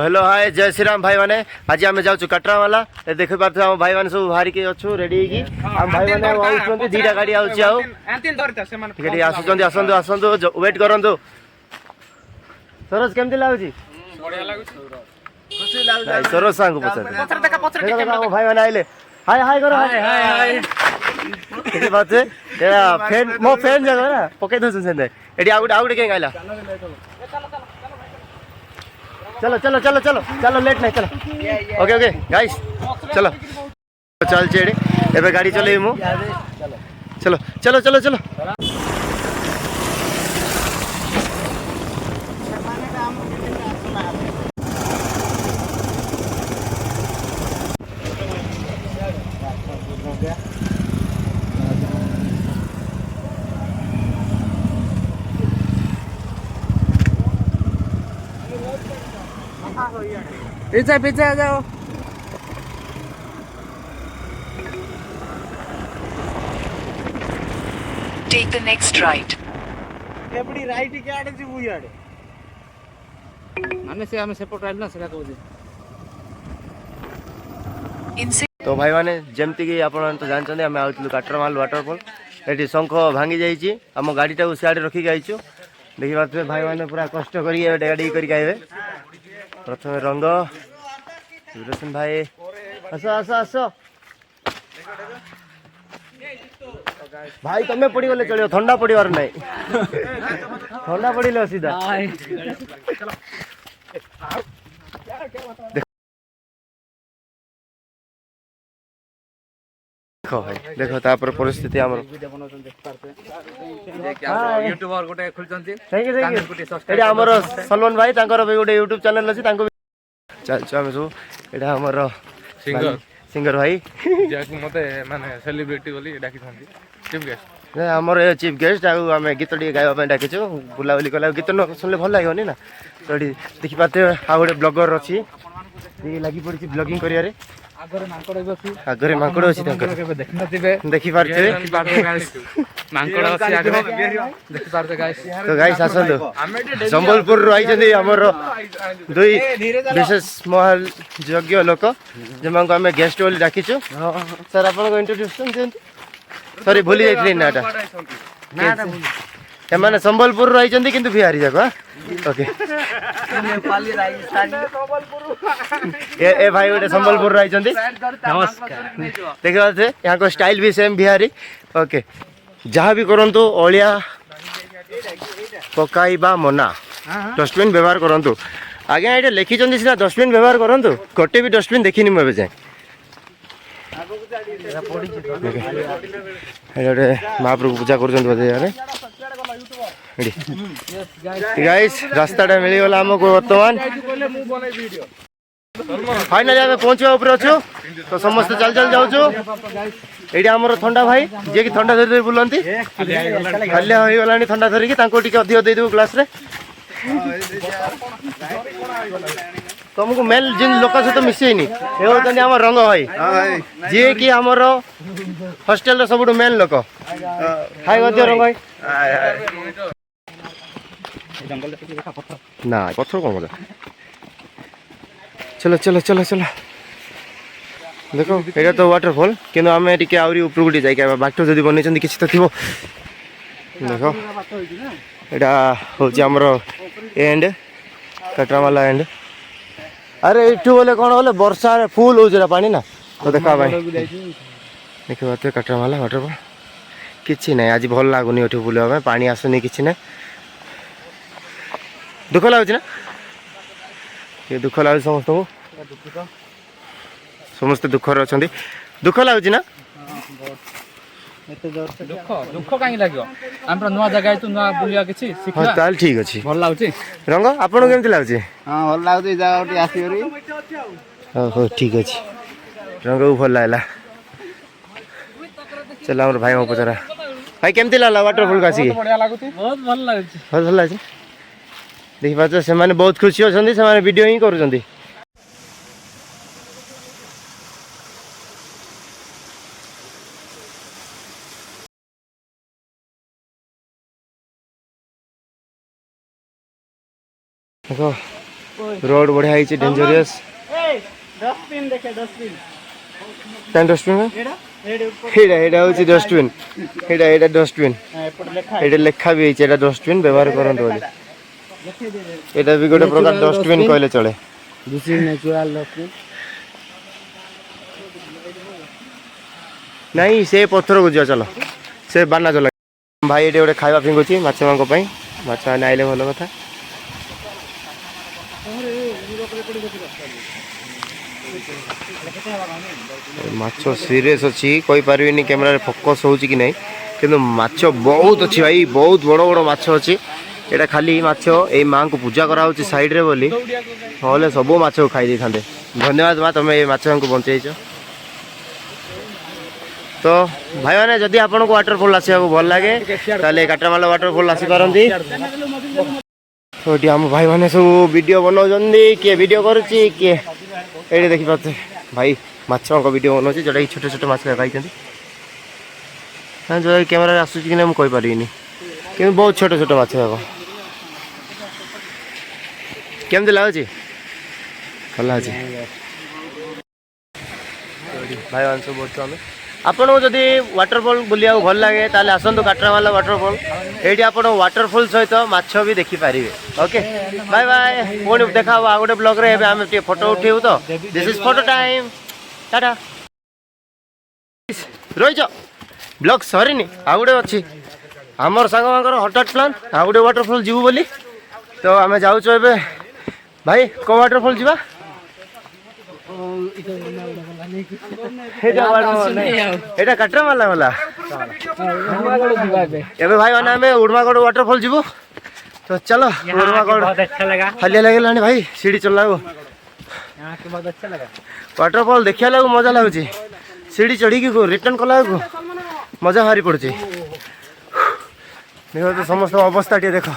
Hello hi जय श्री राम भाई माने आज आम जाऊँ कटरावाला देख पार्थ आम भाई मैंने सब बाहर के अच्छु रेडी आम भाई मैंने आउट दीटा गाड़ी आसुच्च आसतु आसतु वेट करूँ सरोज केमती लगुच सरोज सा पचार भाई मैंने आइले हाय हाय करो हाय हाय फैन मो फैन जगह ना पकई दौन से आउटे कहीं आइला चलो चलो चलो चलो चलो लेट नहीं चलो ओके ओके गाइस चलो चल चेड़े एबे गाड़ी चले मु चलो चलो चलो चलो पीछे पीछे आ जाओ Take the next right. एपड़ी राइट के आड़े जी वो याडे माने से हमें सपोर्ट राइट ना सेटा कहू तो भाई माने जेमती कि आपण तो जानछन हम आउतलु काटरमाल वाटरफॉल एठी शंख भांगी जाईची हम गाड़ीटा उ सियाडे रखी आइछु देखि बात भाई माने पूरा कष्ट करी गाड़ी करी आइबे प्रथम रंग रोशन भाई आस आस आस भाई तमे पड़ी गले चलियो ठंडा पड़ीवार नहीं ठंडा पड़िले सीधा देखो भाई देखो तापर परिस्थिति हमर यूट्यूबर गोटे खुलचंती थैंक यू एटा हमर सलमान भाई तांकर भी गोटे यूट्यूब चैनल अछि तांको चल हम सब एटा हमर सिंगर भाई जाकु मते माने सेलिब्रिटी बोली डाकी छंती चीफ गेस्ट ने हमर चीफ गेस्ट आ हमें गीत डी गायबा पे डाकिछु बुलाबुली कला गीत न सुनले भल लागोनी ना तो देखि पाते आ गोटे ब्लॉगर अछि ये लागि पड़ी ब्लॉगिंग करिया रे आगरे मांकड़ अछि तांकर देखि पारछे मांकड़ अछि आगे देखि पारते गाइस तो गाइस आसलो संबलपुर रहि जंदी हमर दुई विशेष महल योग्य लोक जेमा को हमें गेस्ट बोली डाकिछु सर आपन को इंट्रोड्यूस देन सॉरी भूली जाइथि नाटा एमाने संबलपुर रहि जंदी किंतु बिहारी जाको ओके नेपाली राजस्थानी ए भाई गोटे संबलपुर रहि जंदी नमस्कार देखा थे यहाँ को स्टाइल भी सेम बिहारी ओके जहाँ भी करंतु ओलिया पकाइबा मना डस्टबिन व्यवहार करंतु आगे ये लिखी सीना डस्टबिन व्यवहार करंतु गोटे भी डस्टबिन देखनी मुझे जाए गोटे महाप्रभु पूजा कर गाइस रास्ताटा मिलगला आमको बर्तमान फाइनाली आम पहुँचा ऊपर अच्छु तो समस्त चल चल जाऊँ ये आमर ठंडा भाई जी कि ठंडा धरी बुलांती खालिया हो गला ठंडा धरिकी अधिक देदेबू ग्लास रे तुमको मेल जिन लोक सहित मिसेनी ये होती आम रंग भाई जी कि आमर हॉस्टेल सब मेन लोक हाय रंग भाई ना पत्थर कौन मजा चलो चलो चलो चलो देखो ये तो वाटरफॉल कि आम टे आहरी उपरकू जाए बाट जब बनई किसी तो थी देखो यहाँ हूँ आमर एंड कटरामाला एंड अरे यू बोले कौन बोले वर्षा फुल हो पानी ना तो देखा भाई देख पाते कटरामाला वाटरफॉल किसी ना आज भल लगुनि बुलवा पानी आसुनी कि ना दुख लगुच ना ये दुख लगुच समस्त को समस्त दुखर अच्छा दुख लगुच ना दुख दुख कहीं लगे हम नुआ जगह तू नुआ बुलिया किछि हां ताल ठीक अछि भल लागुची रंग आपन केमति लागुची हां भल लागुची जाओटी आसीरी हो ठीक अछि रंग भल लागला चल हमर भाई को पचरा भाई केमति लागला वाटरफॉल कासी बढ़िया लागुची बहुत भल लागुची बहुत भल लागुची देखि पाछ से माने बहुत खुशी होछंदी से माने वीडियो ही करूछंदी देखो रोड बढ़िया है डेंजरियस डस्टबिन देखे डस्टबिन क्या डस्टबिन एटा एटा होची डस्टबिन एटा एटा डस्टबिन एपट लेखा एटा लेखा भी है डस्टबिन व्यवहार करंतु बोली एटा भी गोटे प्रकार डस्टबिन कहले चले दूसरी नेचुरल डस्टबिन नहीं से पत्थर को जा चलो से बाना चला भाई ये गोटे खाଇବା फिंगुची माछ मांको पई माछ आने आइले भलो कथा माछ सीरियस अच्छी कोई पारिनी कैमरा फोकस होची कि नहीं किंतु माछ बहुत अच्छी भाई बहुत बड़ बड़ माछ अच्छी एटा खाली माछ ए मां को पूजा करा होची साइड रे बोली नले सब माछ को खाई दी थांदे धन्यवाद मां तुम ए माछ को बंचैछो तो भाई मैंने जदि आपन को वाटरफॉल आसिया को भल लागे ताले काटरामाला वाटरफॉल आसी पारंती तो ये हम भाई मैंने सब वीडियो बनाउछन्दी के वीडियो करूची के एडी देखि पाते भाई माछों को वीडियो बनाउची जोटा छोटे छोटे माछ खाइछन्ती हां जो कैमरा रे आसुची कि नै हम कहि पारिनी कि बहुत छोटे छोटे माछ है केमती लाଗୁଛି ଭଲ ଲାଗୁଛି भाई मान सब बोलते हमें आपन को जदि वाटरफॉल बुलिया भल लगे ताले आसंतु काटरामाला वाटरफॉल एठी आपन वाटरफॉल सहित माछ भी देखि पारिबे ओके बाय बाय पुणी देखा आ गोटे ब्लॉग रे एबे हम टे फोटो उठेउ तो दिस इज फोटो टाइम टाटा रोइ जा ब्लॉग सरीनी आ गोटे अछि हमर संग मांकर हठात प्लान आ गोटे वाटरफॉल जीवु बोली तो आमे जाउ छ एबे भाई को वाटरफॉल जीवा এটা কাটরামালা वाला एबे भाई माने हमें उड़मागड़ वाटरफॉल जीवो तो चलो उड़मागड़ बहुत अच्छा लगा हलिया लागलानी भाई सीढ़ी चलागो यहाँ के बहुत अच्छा लगा वाटरफॉल देखिया लागो मजा लागुची सीढ़ी चढ़ी की रिटर्न कला मजा भारी पड़ुची देखो तो समस्त अवस्था टे देखो